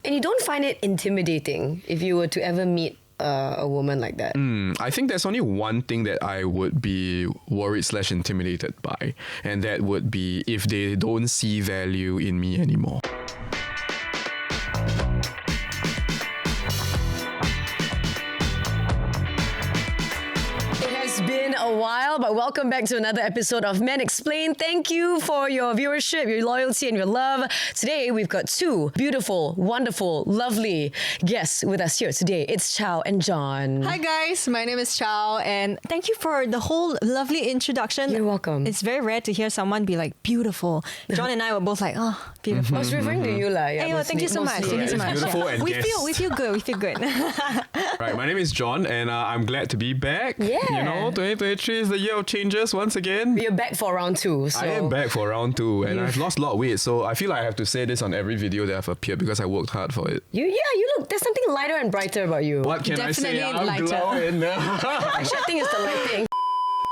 And you don't find it intimidating if you were to ever meet a woman like that? I think there's only one thing that I would be worried/intimidated by, and that would be if they don't see value in me anymore. Been a while, but welcome back to another episode of Men Explain. Thank you for your viewership, your loyalty, and your love. Today, we've got two beautiful, wonderful, lovely guests with us here today. It's Chow and John. Hi guys, my name is Chow, and thank you for the whole lovely introduction. You're welcome. It's very rare to hear someone be like, beautiful. John and I were both like, oh, beautiful. I was referring to you, lah. Yeah, thank you so much. mostly. Thank you so much. beautiful and we yes. feel good. We feel good. Right, my name is John, and I'm glad to be back. Yeah. 2023 is the year of changes once again. You're back for round two. So. I am back for round 2, and I've lost a lot of weight, so I feel like I have to say this on every video that I've appeared because I worked hard for it. You look, there's something lighter and brighter about you. What can I say? Definitely I'm lighter. glowing. Actually, I think it's the lighting.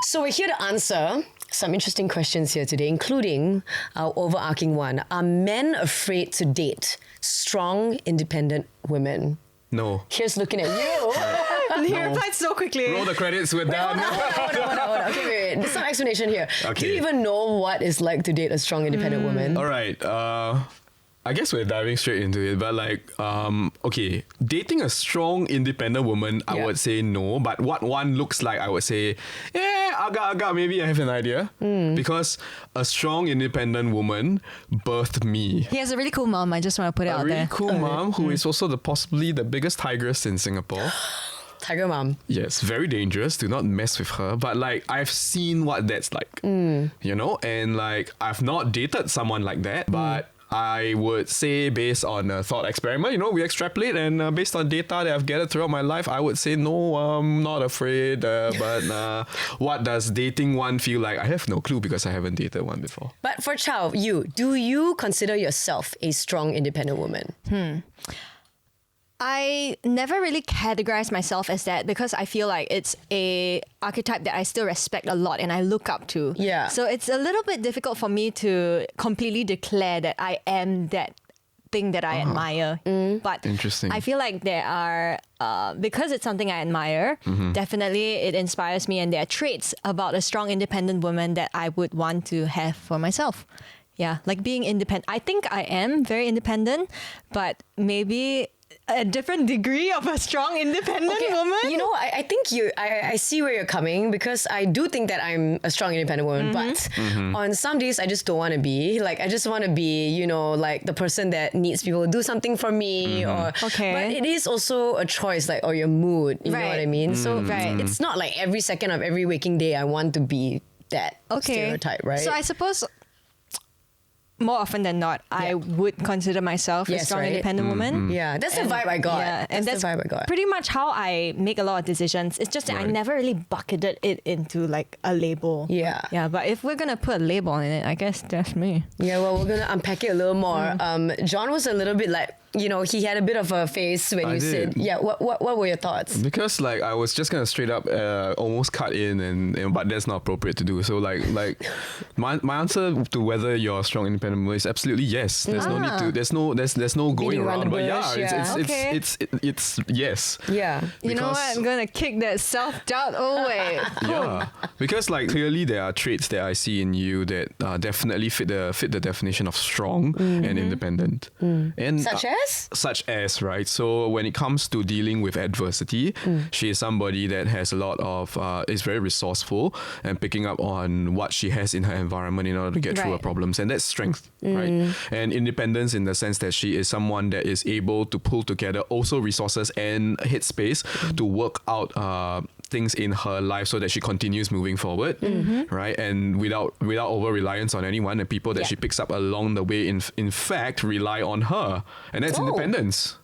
So we're here to answer some interesting questions here today, including our overarching one. Are men afraid to date strong, independent women? No. Here's looking at you. He replied so quickly. Roll the credits, we're done. Hold on. Okay, wait. There's some explanation here. Okay. Do you even know what it's like to date a strong, independent woman? All right. I guess we're diving straight into it, but okay, dating a strong, independent woman, I would say no. But what one looks like, I would say, agak, maybe I have an idea. Because a strong, independent woman birthed me. He has a really cool mom. I just want to put it A out really there. cool mom who is also possibly the biggest tigress in Singapore. Tiger mom. Yes, very dangerous. Do not mess with her. But I've seen what that's like, and I've not dated someone like that, but I would say, based on a thought experiment, we extrapolate, and based on data that I've gathered throughout my life, I would say no, I'm not afraid. But what does dating one feel like? I have no clue because I haven't dated one before. But for Chow, do you consider yourself a strong, independent woman? I never really categorize myself as that because I feel like it's a archetype that I still respect a lot and I look up to. Yeah. So it's a little bit difficult for me to completely declare that I am that thing that I admire. But Interesting. I feel like there are, because it's something I admire, definitely it inspires me, and there are traits about a strong, independent woman that I would want to have for myself. Yeah, like being independent. I think I am very independent, but maybe a different degree of a strong, independent woman. I think I see where you're coming, because I do think that I'm a strong, independent woman, but on some days I just don't want to be. I just want to be, the person that needs people to do something for me. But it is also a choice, or your mood. You know what I mean? So it's not like every second of every waking day I want to be that stereotype, right? So I suppose more often than not, I would consider myself a strong, independent woman. Yeah, that's the vibe I got. Yeah, and that's the vibe I got. pretty much how I make a lot of decisions. It's just that I never really bucketed it into a label. Yeah. Yeah, but if we're going to put a label on it, I guess that's me. Yeah, well, we're going to unpack it a little more. John was a little bit he had a bit of a face when you said, what were your thoughts? Because I was just gonna straight up almost cut in, and but that's not appropriate to do. So my answer to whether you're a strong, independent woman is absolutely yes. There's no need to. There's no going around. But it's yes. Yeah. You know what? I'm gonna kick that self-doubt away. Yeah, because clearly there are traits that I see in you that definitely fit the definition of strong and independent. And such as, right? So when it comes to dealing with adversity, she is somebody that has a lot of, is very resourceful and picking up on what she has in her environment in order to get through her problems. And that's strength, right? And independence in the sense that she is someone that is able to pull together also resources and headspace to work out things in her life so that she continues moving forward, right? And without over reliance on anyone, and people that she picks up along the way, in fact, rely on her, and that's independence.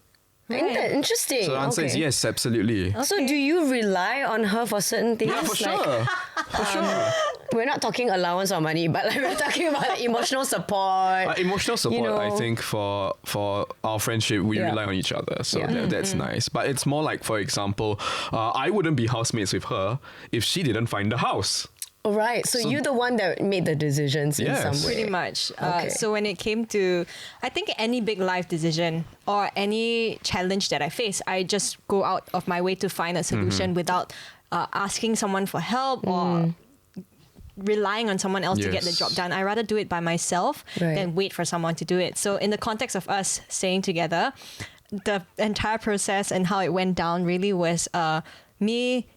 Ain't that interesting? So the answer is yes, absolutely. So do you rely on her for certain things? Yeah, for sure. For sure. We're not talking allowance or money, but we're talking about emotional support. Emotional support, I think, for our friendship, we rely on each other. So that's nice. But it's more for example, I wouldn't be housemates with her if she didn't find the house. All right. So you're the one that made the decisions in some way. Pretty much. Okay. So when it came to, I think any big life decision or any challenge that I face, I just go out of my way to find a solution without asking someone for help or relying on someone else to get the job done. I rather do it by myself than wait for someone to do it. So in the context of us staying together, the entire process and how it went down really was me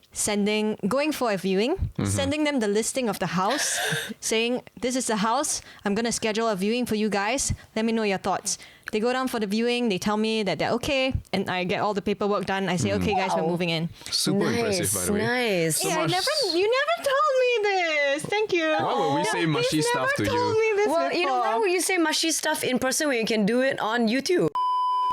going for a viewing, sending them the listing of the house, saying, this is the house, I'm going to schedule a viewing for you guys, let me know your thoughts. They go down for the viewing, they tell me that they're okay, and I get all the paperwork done. I say, okay guys, we're moving in. Super impressive, by the way. Nice. So Yeah, much- you never told me this. Thank you. Why would we say mushy stuff to You've never you? told me this Well, you know, why before. would you say mushy stuff in person when you can do it on YouTube?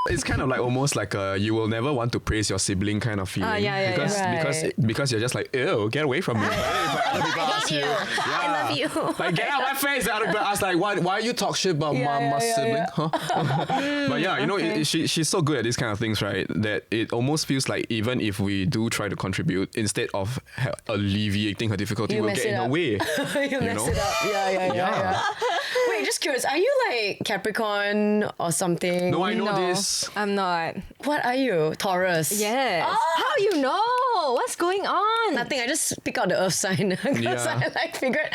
It's kind of like almost like a you will never want to praise your sibling kind of feeling. yeah, because Right. because you're just like, ew, get away from me. But other people ask you. I love you. Like, get out of my face. The other people ask like, why you talk shit about my sibling? Huh? But yeah, you know, she's so good at these kind of things, right? That it almost feels like even if we do try to contribute, instead of alleviating her difficulty, You we'll mess get it in the up. way. You mess know? it up. Yeah. Wait, just curious. Are you like Capricorn or something? No, I know No, this. I'm not. What are you? Taurus. Yes. Oh. How you know? What's going on? Nothing. I just pick out the earth sign because Yeah. I like figured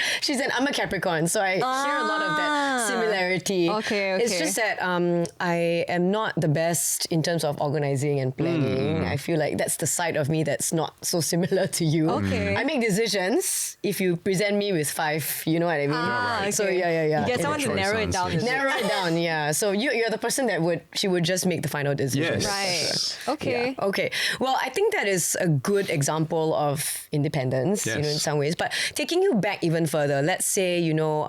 I'm a Capricorn, so I hear a lot of that similarity. Okay. It's just that I am not the best in terms of organizing and planning. I feel like that's the side of me that's not so similar to you. Okay. I make decisions. If you present me with 5, you know what I mean. Okay. So yeah. You get It- someone to choice narrow it down. answers. is it? Narrow it down, yeah. So you're the person that she would just make the final decision. Yes. Right. Okay. Yeah. Okay. Well, I think that is a good example of independence, you know, in Yes. some ways. But taking you back even further, let's say, you know,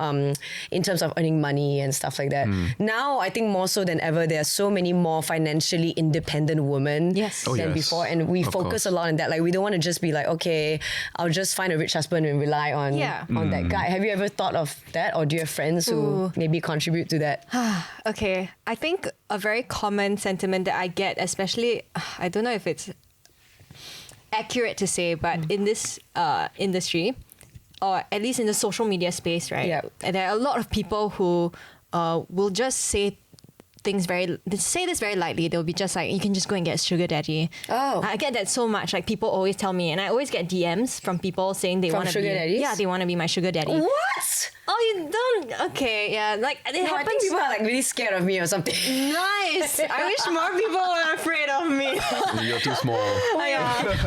in terms of earning money and stuff like that. Now, I think more so than ever, there are so many more financially independent women Yes. Oh, than yes. before, and we Of focus course. a lot on that. Like, we don't want to just be like, okay, I'll just find a rich husband and rely on that guy. Have you ever thought of that, or do you have friends who maybe contribute to that? Okay. I think a very common sentiment that I get, especially, I don't know if it's accurate to say, but in this industry, or at least in the social media space, right? Yeah. And there are a lot of people who will just say they say this very lightly. They'll be just like, you can just go and get a sugar daddy. Oh. I get that so much. Like, people always tell me, and I always get DMs from people saying they From want to be sugar daddies? Yeah, they want to be my sugar daddy. What? Oh, you don't? Okay, yeah. Like, it No, I happens. think people are like really scared of me or something. Nice. I wish more people were afraid of me. You're too small.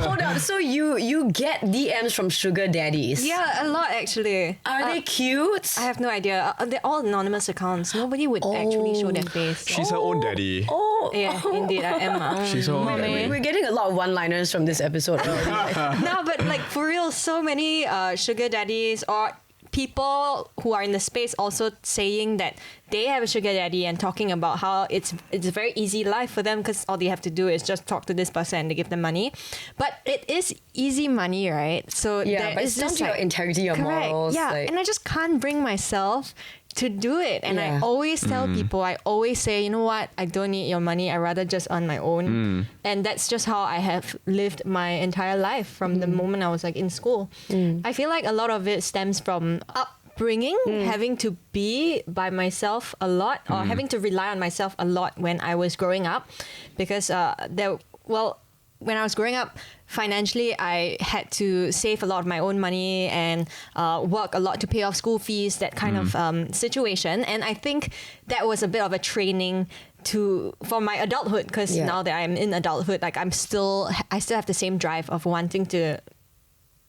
Hold on. So you get DMs from sugar daddies? Yeah, a lot actually. Are they cute? I have no idea. They're all anonymous accounts. Nobody would actually show their face. She's her own daddy. Oh. Yeah, indeed, I am. She's her own daddy. We're getting a lot of one-liners from this episode already. No, but like for real, so many sugar daddies or people who are in the space also saying that they have a sugar daddy and talking about how it's a very easy life for them because all they have to do is just talk to this person and they give them money. But it is easy money, right? So Yeah, there but is it's down this, to your like, integrity, your correct, morals. yeah, like- and I just can't bring myself to do it. And Yeah. I always tell people, I always say, you know what, I don't need your money. I rather just earn my own. And that's just how I have lived my entire life from the moment I was like in school. I feel like a lot of it stems from upbringing, having to be by myself a lot or having to rely on myself a lot when I was growing up, because when I was growing up, financially, I had to save a lot of my own money and work a lot to pay off school fees, that kind of situation. And I think that was a bit of a training for my adulthood, because now that I'm in adulthood, like I still have the same drive of wanting to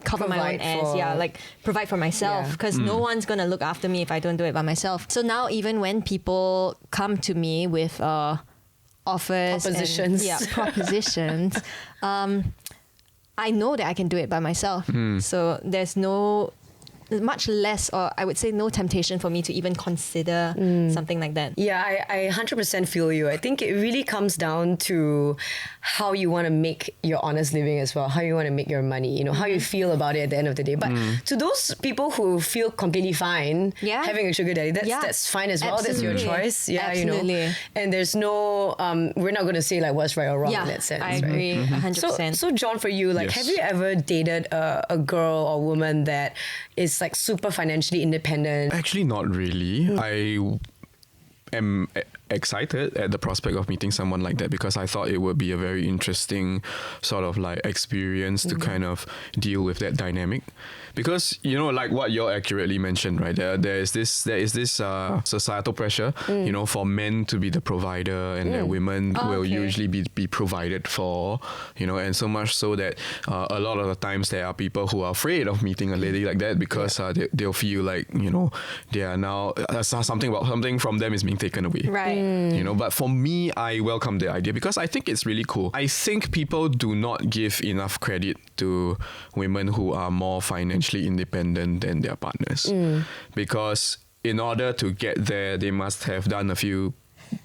cover my own Provide ass, for- like provide for myself, Yeah. because no one's gonna look after me if I don't do it by myself. So now even when people come to me with offers, Propositions. propositions, I know that I can do it by myself. So there's much less, or I would say no temptation for me to even consider something like that. Yeah, I 100% feel you. I think it really comes down to how you want to make your honest living as well, how you want to make your money, you know, how you feel about it at the end of the day. But to those people who feel completely fine having a sugar daddy, that's fine as well. Absolutely. That's your choice. Yeah, Absolutely. you know. And there's no, we're not going to say like what's right or wrong in that sense. I right? agree 100%. So John, for you, like, Yes. have you ever dated a girl or woman that is is like super financially independent? Actually, not really. I am excited at the prospect of meeting someone like that because I thought it would be a very interesting sort of like experience to kind of deal with that dynamic. Because, you know, like what you accurately mentioned, right? There is this societal pressure, you know, for men to be the provider and that women will usually be provided for, you know, and so much so that a lot of the times there are people who are afraid of meeting a lady like that because they'll feel like, you know, they are now something from them is being taken away. Right. You know, but for me, I welcome the idea because I think it's really cool. I think people do not give enough credit to women who are more financially independent than their partners. Because in order to get there, they must have done a few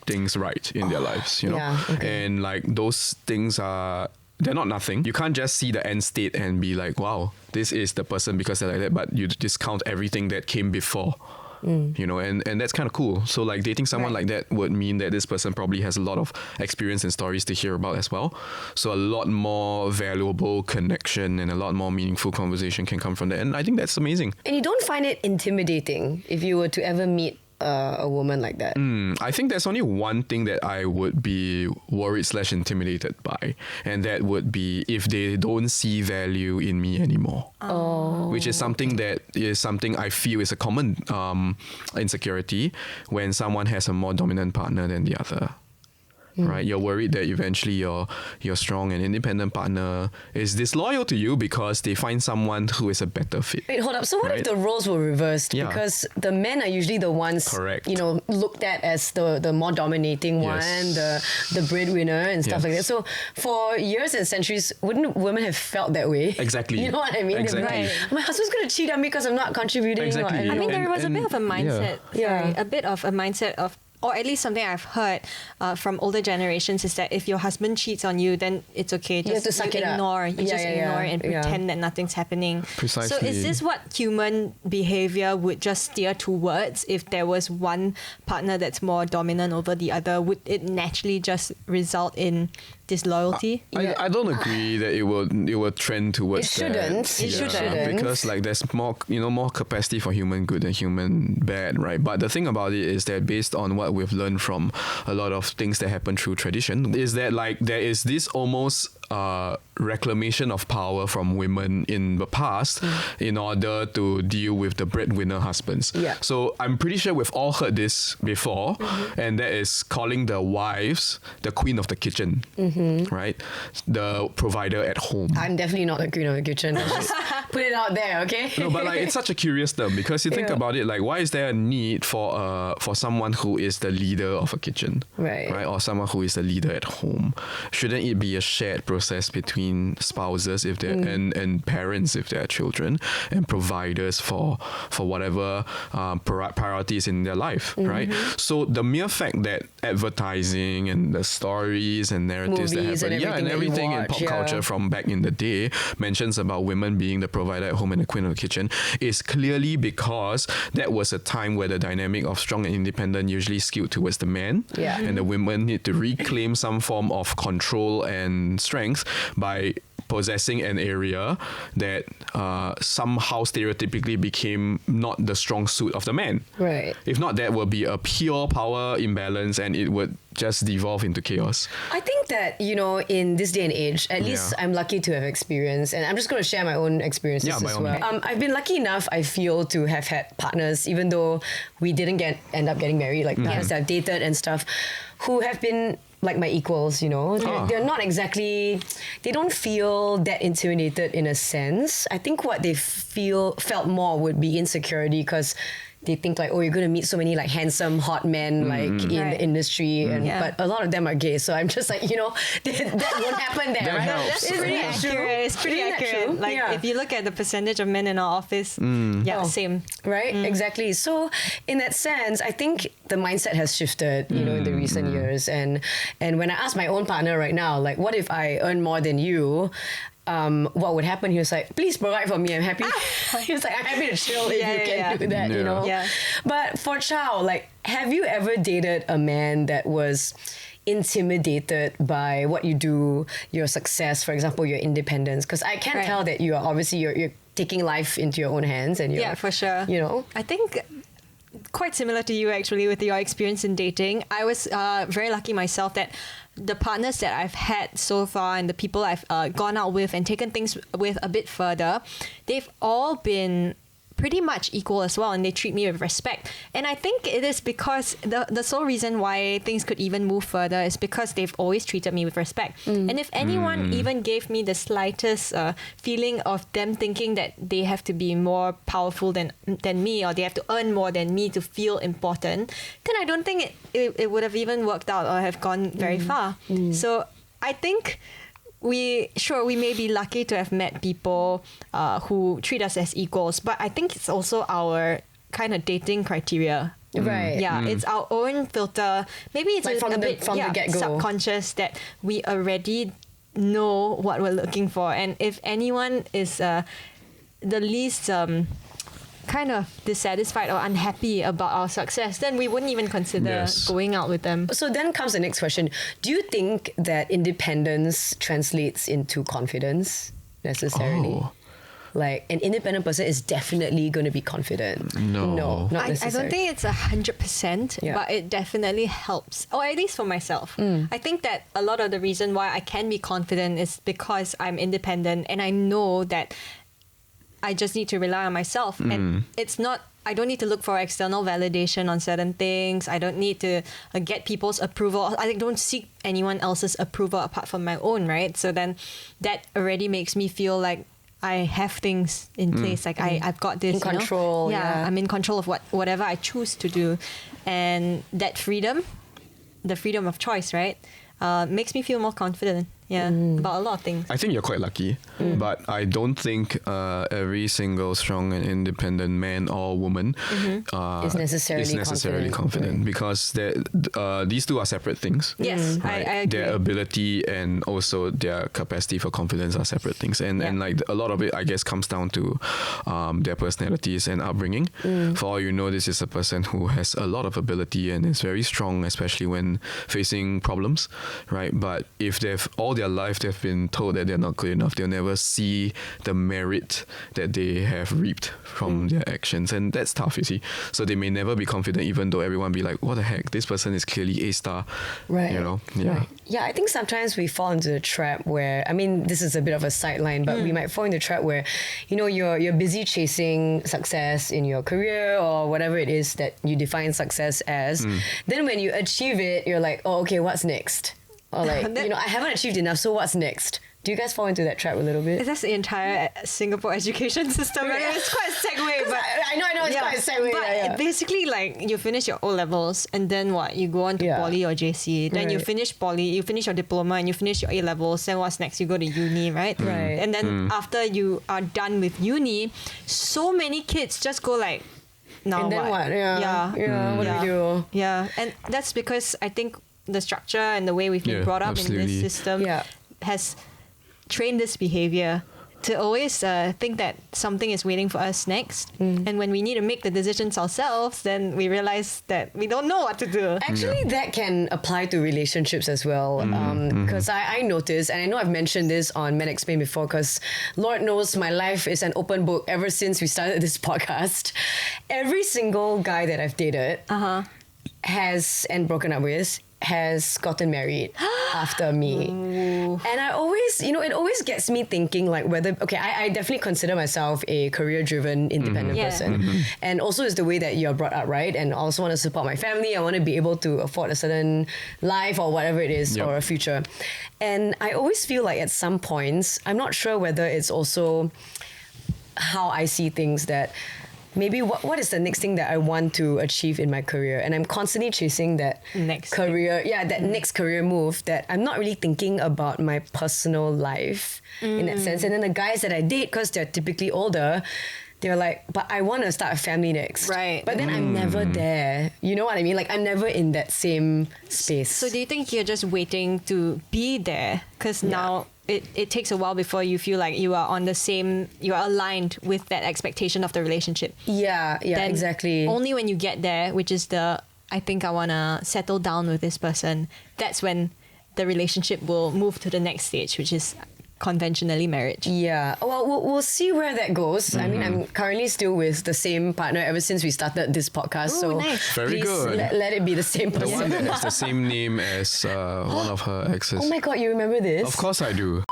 things right in their lives, you know? Yeah, okay. And like those things they're not nothing. You can't just see the end state and be like, wow, this is the person because they're like that, but you discount everything that came before. You know, and that's kind of cool. So like dating someone like that would mean that this person probably has a lot of experience and stories to hear about as well. So a lot more valuable connection and a lot more meaningful conversation can come from that. And I think that's amazing. And you don't find it intimidating if you were to ever meet a woman like that? I think there's only one thing that I would be worried/intimidated by, and that would be if they don't see value in me anymore. Which is something I feel is a common insecurity when someone has a more dominant partner than the other. Right, you're worried that eventually your strong and independent partner is disloyal to you because they find someone who is a better fit. Wait, hold up. So what if the roles were reversed? Yeah. Because the men are usually the ones, Correct. you know, looked at as the more dominating one, the breadwinner and stuff like that. So for years and centuries, wouldn't women have felt that way? Exactly. You know what I mean? Exactly. Right. My husband's going to cheat on me because I'm not contributing. Exactly. I mean, there was a And- bit of a mindset, a bit of a mindset of, or at least something I've heard from older generations is that if your husband cheats on you, then it's okay. You have to suck it up. ignore. You Yeah, just yeah, ignore yeah. and pretend that nothing's happening. Precisely. So is this what human behavior would just steer towards if there was one partner that's more dominant over the other? Would it naturally just result in disloyalty? I don't agree that it will trend towards It shouldn't. that. It shouldn't. Because like there's more capacity for human good than human bad, right? But the thing about it is that based on what we've learned from a lot of things that happen through tradition, is that like there is this almost reclamation of power from women in the past in order to deal with the breadwinner husbands. Yeah. So I'm pretty sure we've all heard this before, and that is calling the wives the queen of the kitchen, right? The provider at home. I'm definitely not the queen of the kitchen. Let's just put it out there, okay? No, but like it's such a curious term because you think about it, like why is there a need for someone who is the leader of a kitchen, Right. or someone who is the leader at home? Shouldn't it be a shared process between spouses if they're and parents if they are children, and providers for whatever priorities in their life, right? So the mere fact that advertising and the stories and narratives Movies that and happen, everything that you everything in watch, pop culture from back in the day mentions about women being the provider at home and the queen of the kitchen is clearly because that was a time where the dynamic of strong and independent usually skewed towards the man, Yeah. and the women need to reclaim some form of control and strength by possessing an area that somehow stereotypically became not the strong suit of the man. Right. If not, that would be a pure power imbalance and it would just devolve into chaos. I think that, you know, in this day and age, at least I'm lucky to have experienced, and I'm just going to share my own experiences Yeah, by as all well. means. I've been lucky enough, I feel, to have had partners, even though we didn't end up getting married, like partners that I've dated and stuff, who have been like my equals, you know. They're not exactly, they don't feel that intimidated in a sense. I think what they felt more would be insecurity because they think like, oh, you're going to meet so many like handsome, hot men like in the industry. And but a lot of them are gay. So I'm just like, you know, that won't happen there, That right? helps. That's pretty accurate. It's pretty Isn't that accurate. true? Like Yeah. if you look at the percentage of men in our office, same. Right, exactly. So in that sense, I think the mindset has shifted, you know, in the recent years. And when I ask my own partner right now, like, what if I earn more than you? What would happen? He was like, please provide for me. I'm happy. He was like, I'm happy to chill if you can do that, you know? Yeah. But for Chow, like, have you ever dated a man that was intimidated by what you do, your success, for example, your independence? Because I can tell that you are obviously you're taking life into your own hands and Yeah, for sure. You know, I think quite similar to you actually with your experience in dating. I was very lucky myself that the partners that I've had so far and the people I've gone out with and taken things with a bit further, they've all been pretty much equal as well, and they treat me with respect. And I think it is because the sole reason why things could even move further is because they've always treated me with respect. And if anyone even gave me the slightest feeling of them thinking that they have to be more powerful than me, or they have to earn more than me to feel important, then I don't think it would have even worked out or have gone very far. So I think we may be lucky to have met people who treat us as equals, but I think it's also our kind of dating criteria. Right. Yeah, it's our own filter. Maybe it's Like from a the- bit from the get-go. subconscious that we already know what we're looking for. And if anyone is the least kind of dissatisfied or unhappy about our success, then we wouldn't even consider going out with them. So then comes the next question. Do you think that independence translates into confidence necessarily? Oh. Like an independent person is definitely going to be confident. No. not I necessarily. don't think it's 100%, Yeah. but it definitely helps. Or at least for myself. I think that a lot of the reason why I can be confident is because I'm independent and I know that I just need to rely on myself. And it's not, I don't need to look for external validation on certain things. I don't need to get people's approval. I don't seek anyone else's approval apart from my own, right? So then that already makes me feel like I have things in place. Like I've got this. In control, Yeah, yeah. I'm in control of whatever I choose to do. And that freedom, the freedom of choice, right? Makes me feel more confident. Yeah, about a lot of things. I think you're quite lucky, but I don't think every single strong and independent man or woman Is necessarily confident. because these two are separate things. Yes, Right? I agree. Their ability and also their capacity for confidence are separate things, and like a lot of it, I guess, comes down to their personalities and upbringing. For all you know, this is a person who has a lot of ability and is very strong, especially when facing problems, right? But if they've all their life they've been told that they're not good enough, they'll never see the merit that they have reaped from their actions, and that's tough, you see. So they may never be confident, even though everyone be like, what the heck, this person is clearly A-star, Right. you know. Yeah. Right. Yeah, I think sometimes we fall into the trap where, I mean, this is a bit of a sideline, but we might fall into the trap where, you know, you're busy chasing success in your career or whatever it is that you define success as. Then when you achieve it, you're like, oh, okay, what's next? Or like, you know, I haven't achieved enough, so what's next? Do you guys fall into that trap a little bit? That's the entire Singapore education system. Right? It's quite a segue, but I know, it's quite a segue. But basically, like, you finish your O levels, and then what? You go on to poly or JC. Then you Right. finish poly, you finish your diploma, and you finish your A levels. Then what's next? You go to uni, right? Right. And then after you are done with uni, so many kids just go like, now And then what? Yeah. What do we do? Yeah, and that's because I think the structure and the way we've been Yeah, brought up in absolutely. this system has trained this behavior to always think that something is waiting for us next. And when we need to make the decisions ourselves, then we realize that we don't know what to do. Actually, that can apply to relationships as well. Because I noticed, and I know I've mentioned this on Men Explain before, because Lord knows my life is an open book ever since we started this podcast. Every single guy that I've dated has, and broken up with, has gotten married after me. And I always, you know, it always gets me thinking like whether, okay, I definitely consider myself a career-driven, independent Yeah. person. And also it's the way that you're brought up, right? And I also want to support my family. I want to be able to afford a certain life or whatever it is, Yep. or a future. And I always feel like at some points, I'm not sure whether it's also how I see things, that maybe what is the next thing that I want to achieve in my career, and I'm constantly chasing that Next career, that next career move, that I'm not really thinking about my personal life in that sense. And then the guys that I date, because they're typically older, they're like, but I want to start a family next. Right. But then I'm never there. You know what I mean? Like I'm never in that same space. So do you think you're just waiting to be there? Because now it takes a while before you feel like you are on the same, you are aligned with that expectation of the relationship. yeah, Then exactly. Only when you get there, which is I think I want to settle down with this person, that's when the relationship will move to the next stage, which is conventionally marriage. Yeah. Well, we'll see where that goes. I mean, I'm currently still with the same partner ever since we started this podcast. Ooh, so nice. Very please good. Let it be the same The person. one that has the same name as one of her exes. Oh my God, you remember this? Of course I do.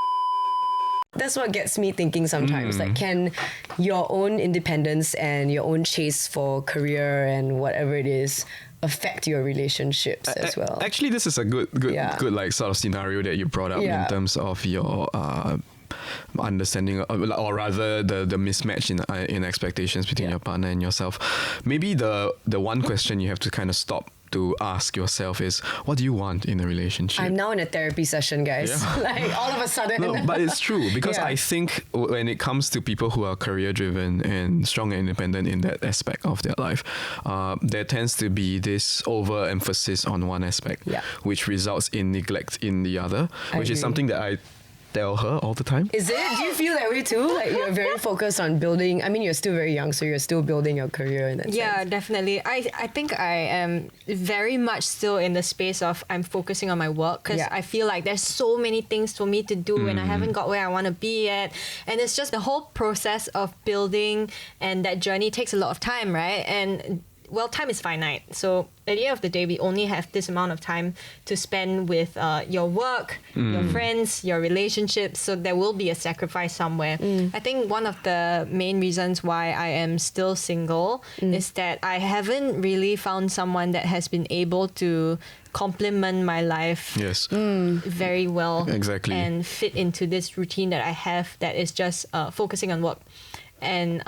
That's what gets me thinking sometimes. Like, can your own independence and your own chase for career and whatever it is affect your relationships as well? Actually, this is a good like sort of scenario that you brought up in terms of your understanding, or rather the mismatch in expectations between your partner and yourself. Maybe the one question you have to kind of stop to ask yourself is, what do you want in a relationship? I'm now in a therapy session, guys. Yeah. Like, all of a sudden. No, but it's true, because Yeah. I think when it comes to people who are career driven and strong and independent in that aspect of their life, there tends to be this overemphasis on one aspect, which results in neglect in the other, which is something that I tell her all the time. Is it? Do you feel that way too? Like, you're very focused on building. I mean, you're still very young, so you're still building your career in that Yeah, sense. definitely. I think I am very much still in the space of I'm focusing on my work, because I feel like there's so many things for me to do and I haven't got where I want to be yet. And it's just the whole process of building, and that journey takes a lot of time, right? And well, time is finite. So at the end of the day, we only have this amount of time to spend with your work, your friends, your relationships. So there will be a sacrifice somewhere. I think one of the main reasons why I am still single is that I haven't really found someone that has been able to complement my life very well. Exactly. And fit into this routine that I have that is just focusing on work. And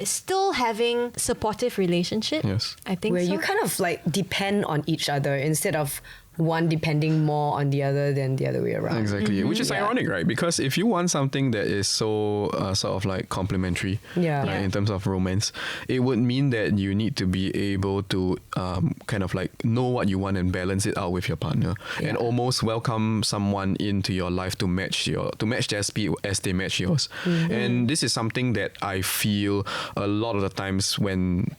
still having supportive relationship. Yes. I think Where so. you kind of like depend on each other instead of one depending more on the other than the other way around. Exactly, which is ironic, right? Because if you want something that is so sort of like complementary, right, in terms of romance, it would mean that you need to be able to kind of like know what you want and balance it out with your partner, and almost welcome someone into your life to match their speed as they match yours. And this is something that I feel a lot of the times when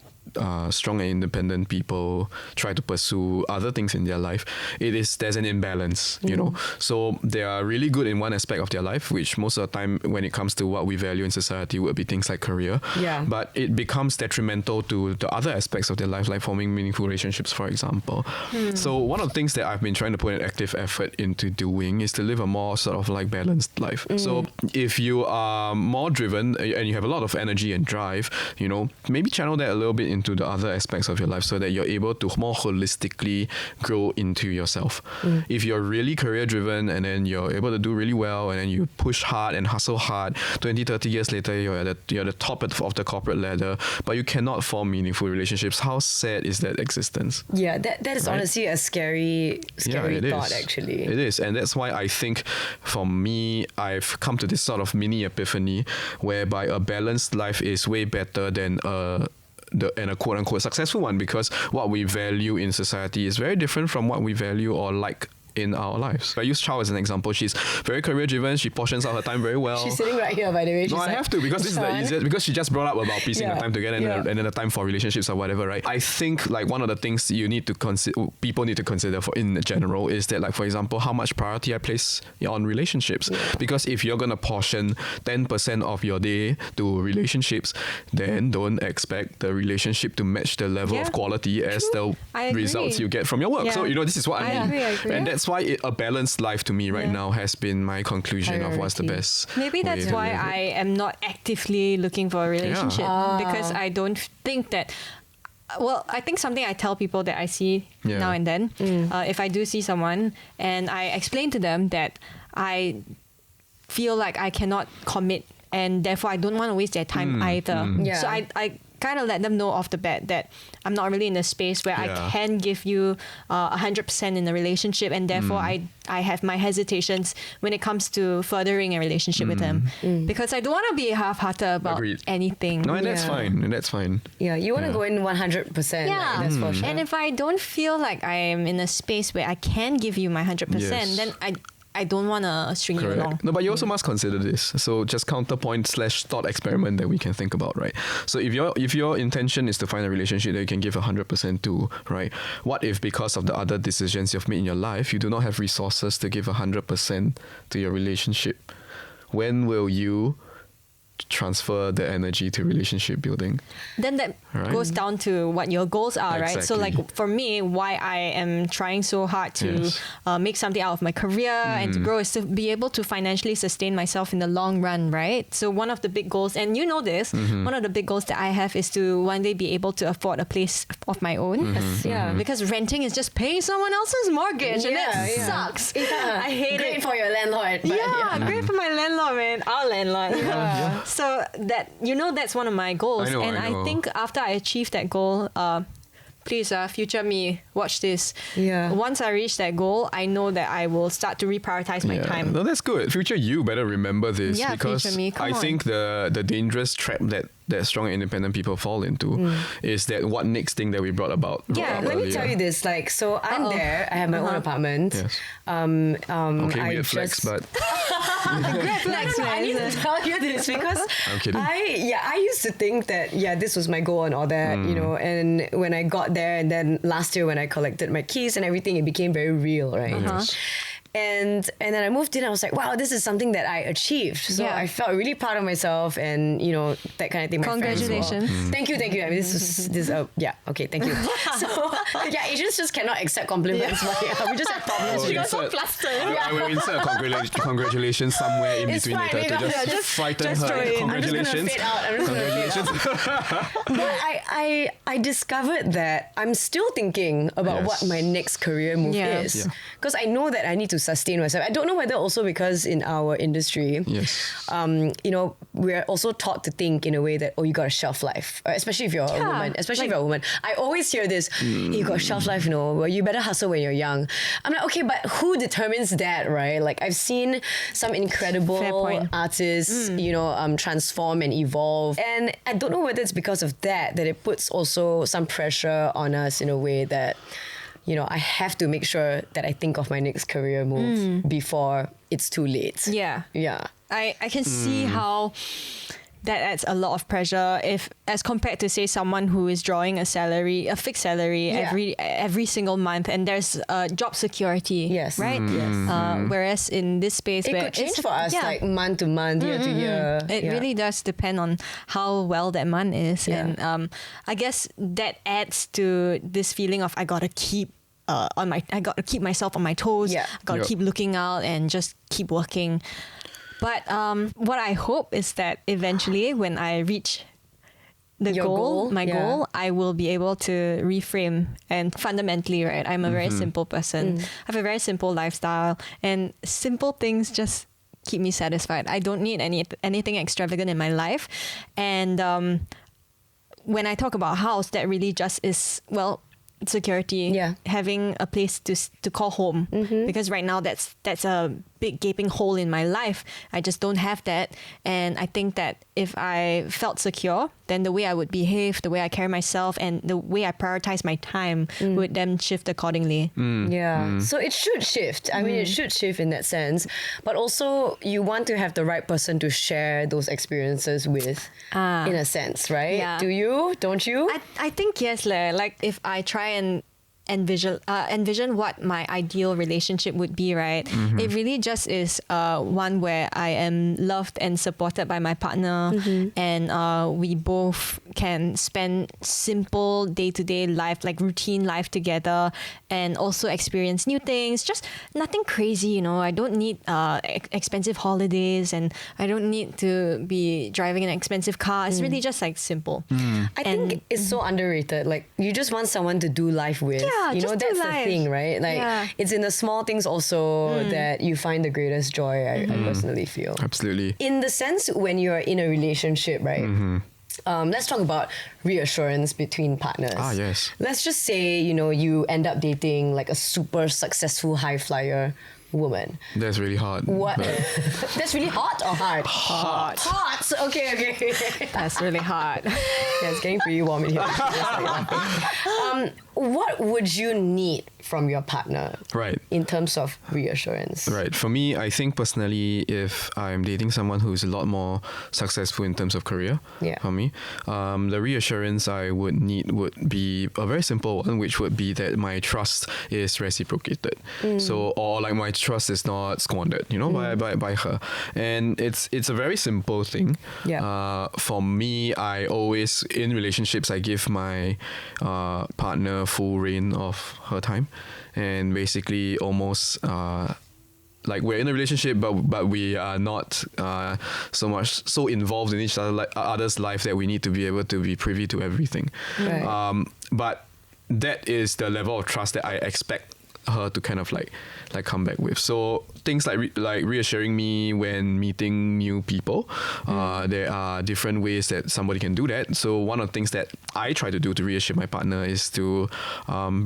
strong and independent people try to pursue other things in their life, there's an imbalance, you know. So they are really good in one aspect of their life, which most of the time when it comes to what we value in society would be things like career. But it becomes detrimental to the other aspects of their life, like forming meaningful relationships, for example. So one of the things that I've been trying to put an active effort into doing is to live a more sort of like balanced life. So if you are more driven and you have a lot of energy and drive, you know, maybe channel that a little bit into the other aspects of your life so that you're able to more holistically grow into yourself. If you're really career driven and then you're able to do really well and then you push hard and hustle hard, 20, 30 years later you're at the top of the corporate ladder, but you cannot form meaningful relationships. How sad is that existence? Yeah, that is honestly a scary thought, actually. It is, and that's why I think for me, I've come to this sort of mini epiphany whereby a balanced life is way better than a quote-unquote successful one, because what we value in society is very different from what we value or like in our lives. I use Chow as an example. She's very career driven. She portions out her time very well. She's sitting right here, by the way. No, I have to, because this is the easiest, because she just brought up about piecing the time together and then the time for relationships or whatever, right? I think like one of the things you need to people need to consider for in general is that, like, for example, how much priority I place on relationships. Because if you're gonna portion 10% of your day to relationships, then don't expect the relationship to match the level of quality as the results you get from your work. So, you know, this is what I mean. I agree. And that's why a balanced life to me right now has been my conclusion of what's the best. Maybe that's why I am not actively looking for a relationship, because I don't think that. Well, I think something I tell people that I see now and then, if I do see someone and I explain to them that I feel like I cannot commit and therefore I don't want to waste their time either. So I kind of let them know off the bat that I'm not really in a space where I can give you 100% in a relationship, and therefore I have my hesitations when it comes to furthering a relationship with them, because I don't want to be half-hearted about anything. No, and that's fine. And that's fine. Yeah, you want to go in 100%. Yeah, that's for sure. And if I don't feel like I am in a space where I can give you my 100%, then I don't want to string you along. No, but you also must consider this. So just counterpoint/thought experiment that we can think about, right? So if your intention is to find a relationship that you can give 100% to, right? What if because of the other decisions you've made in your life, you do not have resources to give 100% to your relationship? when will you transfer the energy to relationship building? Then that Right. goes down to what your goals are, right? So Exactly. like for me, why I am trying so hard to Yes. make something out of my career and to grow is to be able to financially sustain myself in the long run, right? So one of the big goals, and you know this, one of the big goals that I have is to one day be able to afford a place of my own. Yeah. Because renting is just paying someone else's mortgage and Yeah, that yeah. sucks. Yeah. I hate Great it. for your landlord. But Yeah, great for my landlord, man. Our landlord. Yeah. So that that's one of my goals, I know, and I know. I think after I achieve that goal, please, future me, watch this. Yeah. Once I reach that goal, I know that I will start to reprioritize my time. No, that's good. Future you better remember this, Yeah, because future me, come I on. think the dangerous trap that strong and independent people fall into is that what next thing that we brought up Yeah, Let me earlier. tell you this, like, so I'm Uh-oh. there. I have my own apartment. Yes. I Okay, weird flex, just- but Flex, I man. need to tell you this because I'm kidding. I used to think that this was my goal and all that, you know, and when I got there, and then last year when I collected my keys and everything, it became very real, right? Yes. And then I moved in. I was like, wow, this is something that I achieved. So Yeah. I felt really proud of myself, and you know, that kind of thing. My friends as well. Congratulations. Thank you. I mean, this okay, thank you. So Asians just cannot accept compliments. But we just have problems. I will insert- I will insert congratulations somewhere in It's between fine, later to we got- just just- frighten just her. throw it in. I'm just gonna Congratulations. fade out. I'm just gonna fade out. But I discovered that I'm still thinking about Yes. what my next career move Yeah. is, Yeah. because I know that I need to sustain myself. I don't know whether also because in our industry, Yes. you know, we're also taught to think in a way that you got a shelf life, especially if you're a Yeah, woman. Especially if like- you're a woman, I always hear this: "You got a shelf life, you know. Well, you better hustle when you're young." I'm like, okay, but who determines that, right? Like, I've seen some Fair incredible point. artists, you know, transform and evolve, and I don't know whether it's because of that it puts also some pressure on us in a way that, you know, I have to make sure that I think of my next career move before it's too late. Yeah. Yeah. I can see how that adds a lot of pressure if, as compared to say someone who is drawing a fixed salary Yeah. every single month, and there's job security. Yes. Right. Yes. Whereas in this space, It where could change it's- for us, yeah. like month to month, year to year. It Yeah. really does depend on how well that month is, Yeah. and I guess that adds to this feeling of I gotta keep myself on my toes. Yeah. I gotta Yep. keep looking out and just keep working. But what I hope is that eventually, when I reach my Yeah. goal, I will be able to reframe. And fundamentally, right, I'm a very simple person. I have a very simple lifestyle, and simple things just keep me satisfied. I don't need anything extravagant in my life. And when I talk about house, that really just is, well, security. Yeah. Having a place to call home, because right now that's a big gaping hole in my life. I just don't have that, and I think that if I felt secure, then the way I would behave, the way I carry myself, and the way I prioritize my time would then shift accordingly. Yeah. So it should shift. I mean, it should shift in that sense. But also, you want to have the right person to share those experiences with, in a sense, right? Yeah. Do you? Don't you? I think yes, leh. Like if I try and envision what my ideal relationship would be, right? It really just is one where I am loved and supported by my partner, and we both can spend simple day-to-day life, like routine life together, and also experience new things. Just nothing crazy, you know. I don't need expensive holidays, and I don't need to be driving an expensive car. It's really just like simple. I think it's so underrated. Like, you just want someone to do life with. Yeah, you know, just do that's life. the thing, right? Like, Yeah. it's in the small things also that you find the greatest joy, I personally feel. Absolutely. In the sense when you're in a relationship, right? Let's talk about reassurance between partners. Ah, yes. Let's just say, you know, you end up dating like a super successful high flyer woman. That's really hard. What? but- That's really hot or hard? Hot. Hot. Okay. That's really hard. Yeah, it's getting pretty warm in here. What would you need from your partner, Right. in terms of reassurance? Right. For me, I think personally, if I'm dating someone who's a lot more successful in terms of career, Yeah. for me, the reassurance I would need would be a very simple one, which would be that my trust is reciprocated. So, or like my trust is not squandered, by her. And it's a very simple thing. Yeah. For me, I always, in relationships, I give my partner full reign of her time. And basically almost like we're in a relationship, but we are not so involved in each other's life that we need to be able to be privy to everything. Right. But that is the level of trust that I expect her to kind of like come back with. So things like reassuring me when meeting new people. There are different ways that somebody can do that. So one of the things that I try to do to reassure my partner is to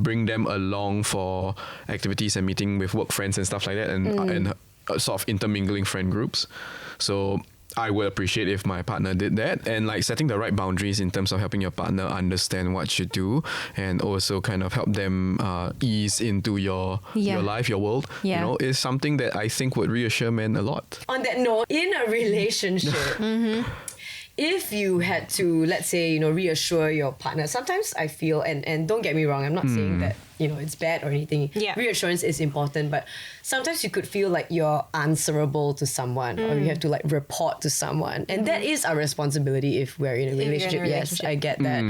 bring them along for activities and meeting with work friends and stuff like that, and sort of intermingling friend groups. So I would appreciate if my partner did that, and like setting the right boundaries in terms of helping your partner understand what you do, and also kind of help them ease into your life, your world. Is something that I think would reassure men a lot. On that note, in a relationship, if you had to, let's say, reassure your partner, sometimes I feel, and don't get me wrong, I'm not saying that, it's bad or anything. Yeah. Reassurance is important, but sometimes you could feel like you're answerable to someone, or you have to like report to someone. And that is our responsibility if we're in a relationship. Yes, I get that.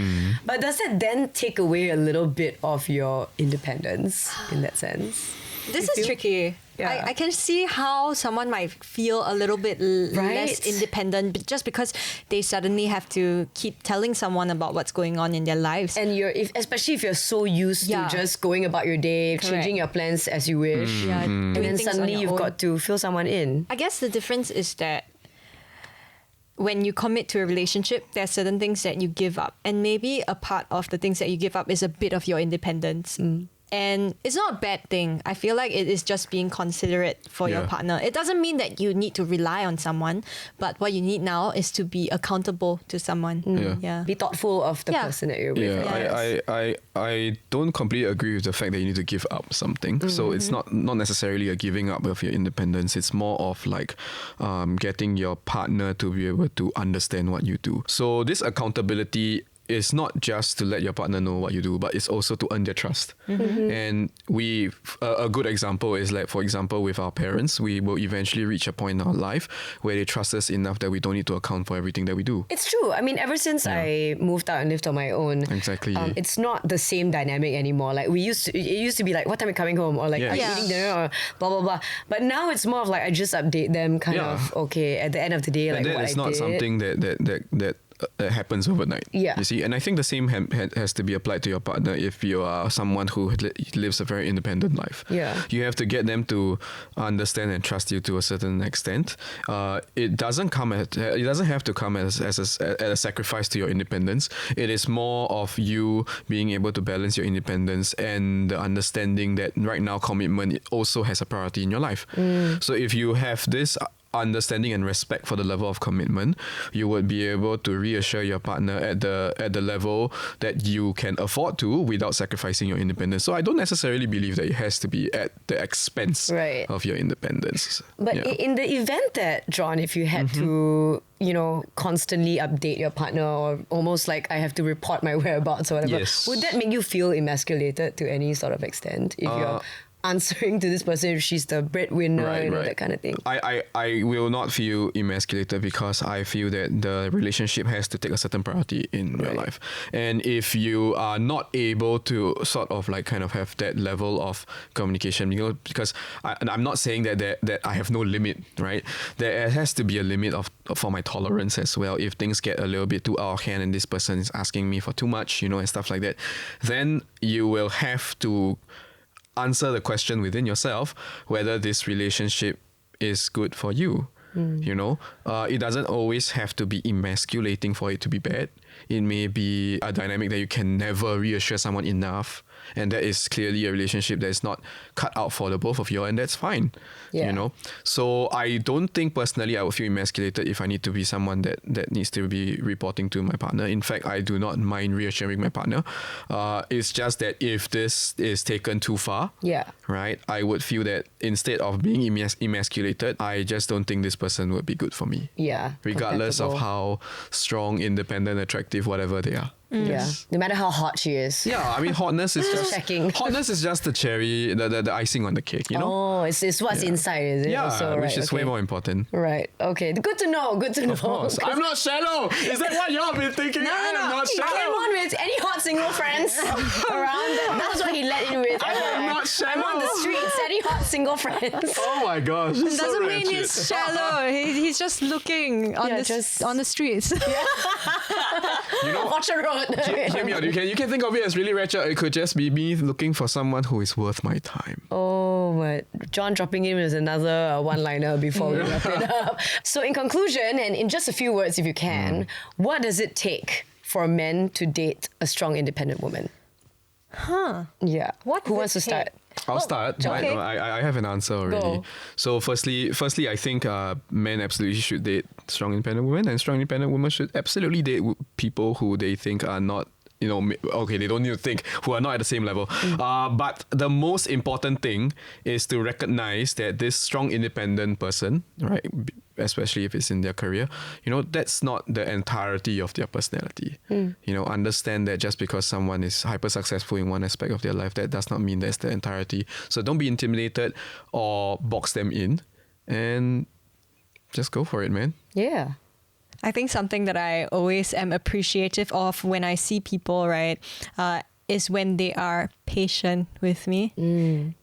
But does that then take away a little bit of your independence in that sense? This is tricky. Yeah. I can see how someone might feel a little bit less independent just because they suddenly have to keep telling someone about what's going on in their lives. And especially if you're so used to just going about your day, changing your plans as you wish, and then suddenly you've got to fill someone in. I guess the difference is that when you commit to a relationship, there are certain things that you give up. And maybe a part of the things that you give up is a bit of your independence. And it's not a bad thing. I feel like it is just being considerate for your partner. It doesn't mean that you need to rely on someone, but what you need now is to be accountable to someone. Be thoughtful of the person that you're with. I don't completely agree with the fact that you need to give up something. So it's not necessarily a giving up of your independence. It's more of like getting your partner to be able to understand what you do. So this accountability is not just to let your partner know what you do, but it's also to earn their trust. And a good example is like, for example, with our parents, we will eventually reach a point in our life where they trust us enough that we don't need to account for everything that we do. It's true. I mean, ever since I moved out and lived on my own, exactly, it's not the same dynamic anymore. Like it used to be like, what time are you coming home? Or like, are you eating dinner? Or blah, blah, blah. But now it's more of like, I just update them kind of, okay, at the end of the day, like and what I did. It's not something that happens overnight. You see, and I think the same has to be applied to your partner if you are someone who lives a very independent life. You have to get them to understand and trust you to a certain extent. It doesn't have to come as a sacrifice to your independence. It is more of you being able to balance your independence and the understanding that right now commitment also has a priority in your life. So if you have this understanding and respect for the level of commitment, you would be able to reassure your partner at the level that you can afford to without sacrificing your independence. So I don't necessarily believe that it has to be at the expense of your independence. But in the event that, John, if you had to, constantly update your partner, or almost like I have to report my whereabouts or whatever, would that make you feel emasculated to any sort of extent if you're answering to this person if she's the breadwinner, that kind of thing? I will not feel emasculated because I feel that the relationship has to take a certain priority in your life. And if you are not able to sort of like kind of have that level of communication, because I'm not saying that I have no limit, right? There has to be a limit for my tolerance as well. If things get a little bit too out of hand and this person is asking me for too much, and stuff like that, then you will have to answer the question within yourself whether this relationship is good for you. It doesn't always have to be emasculating for it to be bad. It may be a dynamic that you can never reassure someone enough. And that is clearly a relationship that is not cut out for the both of you, and that's fine. Yeah. You know? So I don't think personally I would feel emasculated if I need to be someone that needs to be reporting to my partner. In fact, I do not mind reassuring my partner. It's just that if this is taken too far, right, I would feel that instead of being emasculated, I just don't think this person would be good for me. Yeah. Regardless of how strong, independent, attractive, whatever they are. Yeah. No matter how hot she is. Yeah, I mean, hotness is just checking. Hotness is just the cherry, the icing on the cake, you know? Oh, it's what's inside, is it? Yeah, Also, which is way more important. Right. Okay. Good to know. Good to know. Of course. I'm not shallow. Is that what y'all been thinking? No. I'm not He came shallow. on with any hot single friends around. That was what he let in with. I'm not shallow. I'm on the streets. Any hot single friends. Oh my gosh. It so doesn't mean ratchet. he's shallow. He's just looking on on the streets. You know, Orchard Road. hear me out. You can think of it as really ratchet. It could just be me looking for someone who is worth my time. Oh, but John dropping in with another one-liner before we wrap it up. So in conclusion, and in just a few words if you can, what does it take for men to date a strong, independent woman? Yeah. What Who does wants it to start? I'll start. okay. I have an answer already. Go. So firstly, I think men absolutely should date strong independent women, and strong independent women should absolutely date people who they think are not, you know, okay, they don't need to think, who are not at the same level. But the most important thing is to recognize that this strong independent person, right, especially if it's in their career, you know, that's not the entirety of their personality. You know, understand that just because someone is hyper successful in one aspect of their life, that does not mean that's the entirety. So don't be intimidated or box them in, and just go for it, man. Yeah. I think something that I always am appreciative of when I see people, right, is when they are patient with me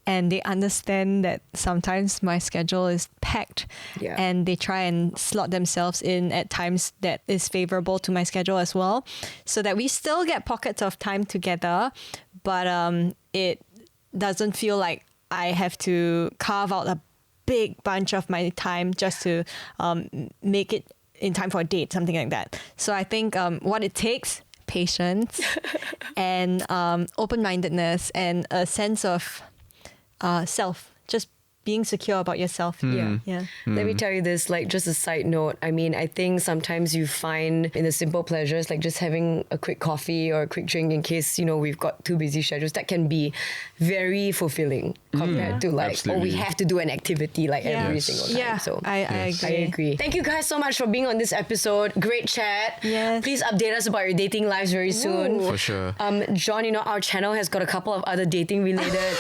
and they understand that sometimes my schedule is packed and they try and slot themselves in at times that is favorable to my schedule as well, so that we still get pockets of time together, but it doesn't feel like I have to carve out a big bunch of my time just to make it in time for a date, something like that. So I think what it takes, patience and open-mindedness and a sense of self, just being secure about yourself. Yeah. Let me tell you this, like just a side note. I mean, I think sometimes you find in the simple pleasures, like just having a quick coffee or a quick drink in case, you know, we've got too busy schedules, that can be very fulfilling compared to like, Absolutely. we have to do an activity like every single time. Yeah, So I agree. I agree. Thank you guys so much for being on this episode. Great chat. Yes. Please update us about your dating lives very soon. For sure. John, you know, our channel has got a couple of other dating related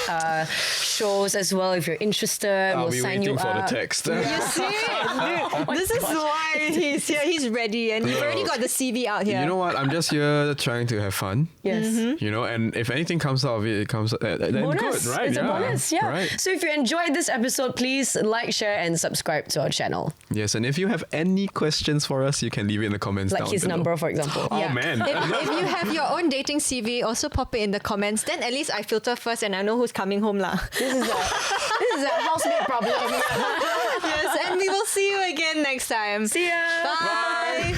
shows as well. If you're interested, I'll we'll be sign waiting you for up. the text. You see? Dude, this is why he's here. He's ready and you've already got the CV out here. You know what? I'm just here trying to have fun. Yes. You know, and if anything comes out of it, it comes then Bonus. good, right? It's a bonus, yeah. Right. So if you enjoyed this episode, please like, share, and subscribe to our channel. Yes, and if you have any questions for us, you can leave it in the comments Like down his below. number, for example. Oh man. If you have your own dating CV, also pop it in the comments. Then at least I filter first and I know who's coming home lah. This is a housemate problem. Yes, and we will see you again next time. See ya. Bye.